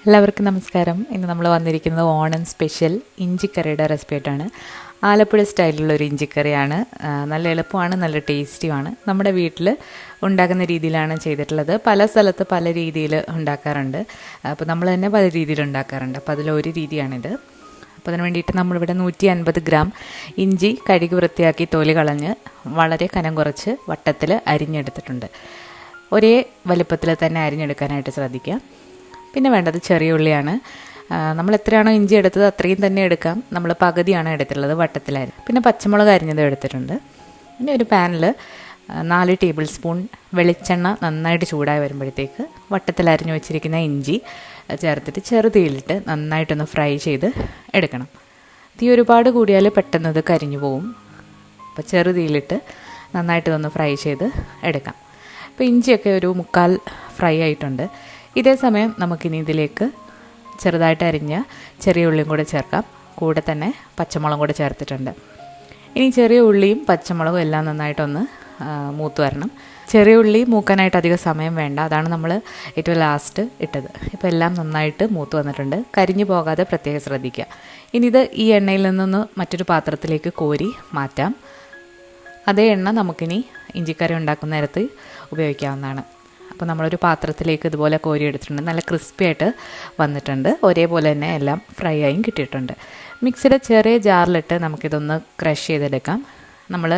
എല്ലാവർക്കും നമസ്കാരം. ഇന്ന് നമ്മൾ വന്നിരിക്കുന്നത് ഓണം സ്പെഷ്യൽ ഇഞ്ചിക്കറിയുടെ റെസിപ്പി ആയിട്ടാണ്. ആലപ്പുഴ സ്റ്റൈലിലുള്ള ഒരു ഇഞ്ചിക്കറിയാണ്. നല്ല എളുപ്പമാണ്, നല്ല ടേസ്റ്റിയുമാണ്. നമ്മുടെ വീട്ടിൽ ഉണ്ടാക്കുന്ന രീതിയിലാണ് ചെയ്തിട്ടുള്ളത്. പല സ്ഥലത്ത് പല രീതിയിൽ ഉണ്ടാക്കാറുണ്ട്. അപ്പോൾ നമ്മൾ തന്നെ പല രീതിയിൽ ഉണ്ടാക്കാറുണ്ട്. അപ്പോൾ അതിലൊരു രീതിയാണിത്. അപ്പോൾ അതിന് വേണ്ടിയിട്ട് നമ്മളിവിടെ 150 ഗ്രാം ഇഞ്ചി കഴുകി വൃത്തിയാക്കി തൊലി കളഞ്ഞ് വളരെ കനം കുറച്ച് വട്ടത്തിൽ അരിഞ്ഞെടുത്തിട്ടുണ്ട്. ഒരേ വലുപ്പത്തിൽ തന്നെ അരിഞ്ഞെടുക്കാനായിട്ട് ശ്രദ്ധിക്കുക. പിന്നെ വേണ്ടത് ചെറിയ ഉള്ളിയാണ്. നമ്മൾ എത്രയാണോ ഇഞ്ചി എടുത്തത് അത്രയും തന്നെ എടുക്കാം. നമ്മൾ പകുതിയാണ് എടുത്തിട്ടുള്ളത്, വട്ടത്തിലായിരുന്നു. പിന്നെ പച്ചമുളക് അരിഞ്ഞത് എടുത്തിട്ടുണ്ട്. പിന്നെ ഒരു പാനിൽ 4 ടേബിൾ സ്പൂൺ വെളിച്ചെണ്ണ നന്നായിട്ട് ചൂടായി വരുമ്പോഴത്തേക്ക് വട്ടത്തിൽ അരിഞ്ഞു വെച്ചിരിക്കുന്ന ഇഞ്ചി ചേർത്തിട്ട് ചെറുതീയിലിട്ട് നന്നായിട്ടൊന്ന് ഫ്രൈ ചെയ്ത് എടുക്കണം. തീ ഒരുപാട് കൂടിയാൽ പെട്ടെന്ന് ഇത് കരിഞ്ഞു പോവും. അപ്പോൾ ചെറുതീയിലിട്ട് നന്നായിട്ടൊന്ന് ഫ്രൈ ചെയ്ത് എടുക്കാം. അപ്പോൾ ഇഞ്ചിയൊക്കെ ഒരു 1/4 ഫ്രൈ ആയിട്ടുണ്ട്. ഇതേ സമയം നമുക്കിനി ഇതിലേക്ക് ചെറുതായിട്ട് അരിഞ്ഞ ചെറിയ ഉള്ളിയും കൂടെ ചേർക്കാം. കൂടെ തന്നെ പച്ചമുളകും കൂടെ ചേർത്തിട്ടുണ്ട്. ഇനി ചെറിയ ഉള്ളിയും പച്ചമുളകും എല്ലാം നന്നായിട്ടൊന്ന് മൂത്ത് വരണം. ചെറിയ ഉള്ളി മൂക്കാനായിട്ട് അധികം സമയം വേണ്ട, അതാണ് നമ്മൾ ഏറ്റവും ലാസ്റ്റ് ഇട്ടത്. ഇപ്പോൾ എല്ലാം നന്നായിട്ട് മൂത്ത് വന്നിട്ടുണ്ട്. കരിഞ്ഞു പോകാതെ പ്രത്യേകം ശ്രദ്ധിക്കുക. ഇനി ഇത് ഈ എണ്ണയിൽ നിന്നൊന്ന് മറ്റൊരു പാത്രത്തിലേക്ക് കോരി മാറ്റാം. അതേ എണ്ണ നമുക്കിനി ഇഞ്ചിക്കറി ഉണ്ടാക്കുന്ന നേരത്ത് ഉപയോഗിക്കാവുന്നതാണ്. അപ്പോൾ നമ്മളൊരു പാത്രത്തിലേക്ക് ഇതുപോലെ കോരി എടുത്തിട്ടുണ്ട്. നല്ല ക്രിസ്പി ആയിട്ട് വന്നിട്ടുണ്ട്. ഒരേപോലെ തന്നെ എല്ലാം ഫ്രൈ ആയും കിട്ടിയിട്ടുണ്ട്. മിക്സിയുടെ ചെറിയ ജാറിലിട്ട് നമുക്കിതൊന്ന് ക്രഷ് ചെയ്തെടുക്കാം. നമ്മൾ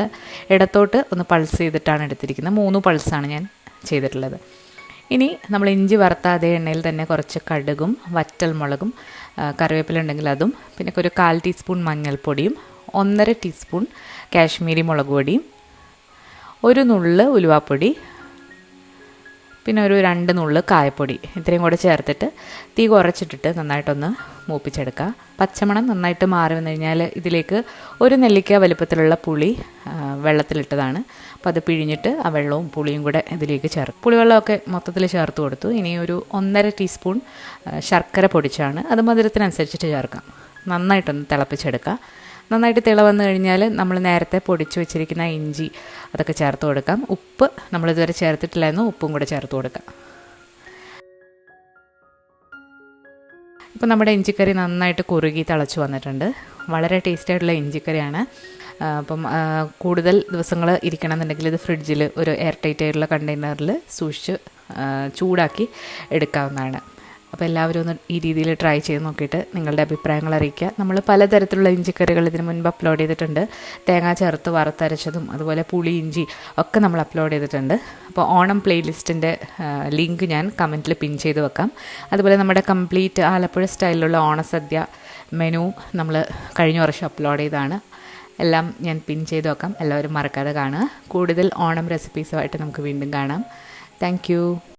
ഇടത്തോട്ട് ഒന്ന് പൾസ് ചെയ്തിട്ടാണ് എടുത്തിരിക്കുന്നത്. 3 പൾസാണ് ഞാൻ ചെയ്തിട്ടുള്ളത്. ഇനി നമ്മൾ ഇഞ്ചി വറുത്ത അതേ എണ്ണയിൽ തന്നെ കുറച്ച് കടുകും വറ്റൽ മുളകും കറിവേപ്പില ഉണ്ടെങ്കിൽ അതും, പിന്നെ ഒരു 1/4 ടീസ്പൂൺ മഞ്ഞൾപ്പൊടിയും 1.5 ടീസ്പൂൺ കാശ്മീരി മുളക് പൊടിയും, ഒരു നുള്ള് ഉലുവാപ്പൊടി, പിന്നെ ഒരു 2 നുള്ള് കായപ്പൊടി, ഇത്രയും കൂടെ ചേർത്തിട്ട് തീ കുറച്ചിട്ടിട്ട് നന്നായിട്ടൊന്ന് മൂപ്പിച്ചെടുക്കുക. പച്ചമണം നന്നായിട്ട് മാറി വന്നു കഴിഞ്ഞാൽ ഇതിലേക്ക് ഒരു നെല്ലിക്ക വലുപ്പത്തിലുള്ള പുളി വെള്ളത്തിലിട്ടതാണ്. അപ്പോൾ അത് പിഴിഞ്ഞിട്ട് ആ വെള്ളവും പുളിയും കൂടെ ഇതിലേക്ക് ചേർക്കും. പുളിവെള്ളമൊക്കെ മൊത്തത്തിൽ ചേർത്ത് കൊടുത്തു. ഇനി ഒരു 1.5 ടീസ്പൂൺ ശർക്കര പൊടിച്ചാണ്, അത് മധുരത്തിനനുസരിച്ചിട്ട് ചേർക്കാം. നന്നായിട്ടൊന്ന് തിളപ്പിച്ചെടുക്കുക. നന്നായിട്ട് തിള വന്നു കഴിഞ്ഞാൽ നമ്മൾ നേരത്തെ പൊടിച്ച് വെച്ചിരിക്കുന്ന ഇഞ്ചി അതൊക്കെ ചേർത്ത് കൊടുക്കാം. ഉപ്പ് നമ്മളിതുവരെ ചേർത്തിട്ടില്ലായിരുന്നു, ഉപ്പും കൂടെ ചേർത്ത് കൊടുക്കാം. ഇപ്പോൾ നമ്മുടെ ഇഞ്ചിക്കറി നന്നായിട്ട് കുറുകി തിളച്ച് വന്നിട്ടുണ്ട്. വളരെ ടേസ്റ്റി ആയിട്ടുള്ള ഇഞ്ചിക്കറിയാണ്. അപ്പം കൂടുതൽ ദിവസങ്ങൾ ഇരിക്കണമെന്നുണ്ടെങ്കിൽ ഇത് ഫ്രിഡ്ജിൽ ഒരു എയർ ടൈറ്റ് ആയിട്ടുള്ള കണ്ടെയ്നറിൽ സൂക്ഷിച്ച് ചൂടാക്കി എടുക്കാവുന്നതാണ്. അപ്പോൾ എല്ലാവരും ഒന്ന് ഈ രീതിയിൽ ട്രൈ ചെയ്ത് നോക്കിയിട്ട് നിങ്ങളുടെ അഭിപ്രായങ്ങൾ അറിയിക്കുക. നമ്മൾ പലതരത്തിലുള്ള ഇഞ്ചിക്കറികൾ ഇതിന് മുൻപ് അപ്ലോഡ് ചെയ്തിട്ടുണ്ട്. തേങ്ങ ചേർത്ത് വറുത്തരച്ചതും അതുപോലെ പുളി ഇഞ്ചി ഒക്കെ നമ്മൾ അപ്ലോഡ് ചെയ്തിട്ടുണ്ട്. അപ്പോൾ ഓണം പ്ലേലിസ്റ്റിൻ്റെ ലിങ്ക് ഞാൻ കമൻറ്റിൽ പിൻ ചെയ്ത് വെക്കാം. അതുപോലെ നമ്മുടെ കംപ്ലീറ്റ് ആലപ്പുഴ സ്റ്റൈലിലുള്ള ഓണസദ്യ മെനു നമ്മൾ കഴിഞ്ഞ വർഷം അപ്ലോഡ് ചെയ്തതാണ്. എല്ലാം ഞാൻ പിൻ ചെയ്ത് വെക്കാം. എല്ലാവരും മറക്കാതെ കാണുക. കൂടുതൽ ഓണം റെസിപ്പീസുമായിട്ട് നമുക്ക് വീണ്ടും കാണാം. താങ്ക്